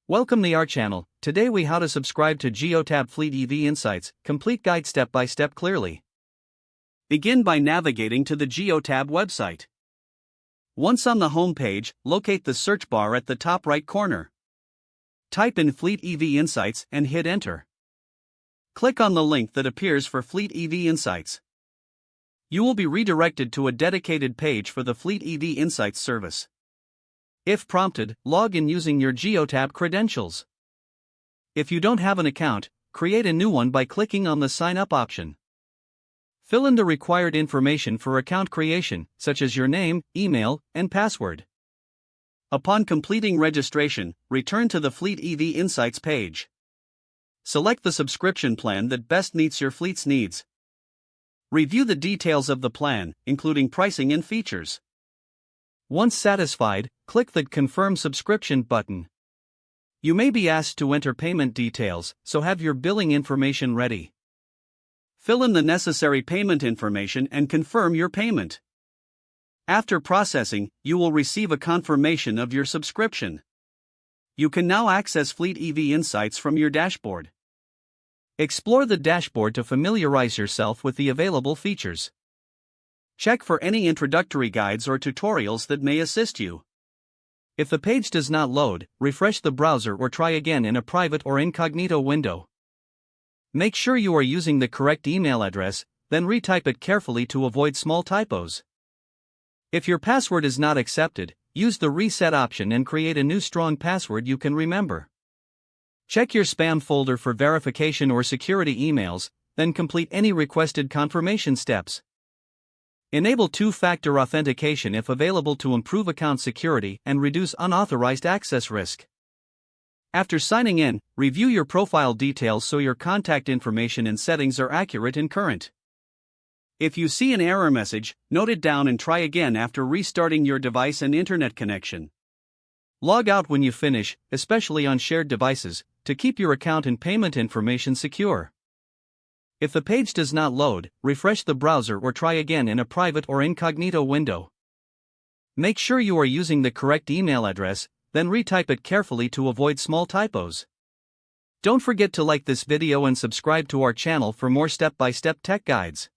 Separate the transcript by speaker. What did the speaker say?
Speaker 1: Welcome to our channel. Today we how to subscribe to Geotab Fleet EV Insights, complete guide step by step clearly. Begin by navigating to the Geotab website. Once on the home page, locate the search bar at the top right corner. Type in Fleet EV Insights and hit enter. Click on the link that appears for Fleet EV Insights. You will be redirected to a dedicated page for the Fleet EV Insights service. If prompted, log in using your Geotab credentials. If you don't have an account, create a new one by clicking on the Sign Up option. Fill in the required information for account creation, such as your name, email, and password. Upon completing registration, return to the Fleet EV Insights page. Select the subscription plan that best meets your fleet's needs. Review the details of the plan, including pricing and features. Once satisfied, click the Confirm Subscription button. You may be asked to enter payment details, so have your billing information ready. Fill in the necessary payment information and confirm your payment. After processing, you will receive a confirmation of your subscription. You can now access Fleet EV Insights from your dashboard. Explore the dashboard to familiarize yourself with the available features. Check for any introductory guides or tutorials that may assist you. If the page does not load, refresh the browser or try again in a private or incognito window. Make sure you are using the correct email address, then retype it carefully to avoid small typos. If your password is not accepted, use the reset option and create a new strong password you can remember. Check your spam folder for verification or security emails, then complete any requested confirmation steps. Enable two-factor authentication if available to improve account security and reduce unauthorized access risk. After signing in, review your profile details so your contact information and settings are accurate and current. If you see an error message, note it down and try again after restarting your device and internet connection. Log out when you finish, especially on shared devices, to keep your account and payment information secure. If the page does not load, refresh the browser or try again in a private or incognito window. Make sure you are using the correct email address, then retype it carefully to avoid small typos. Don't forget to like this video and subscribe to our channel for more step-by-step tech guides.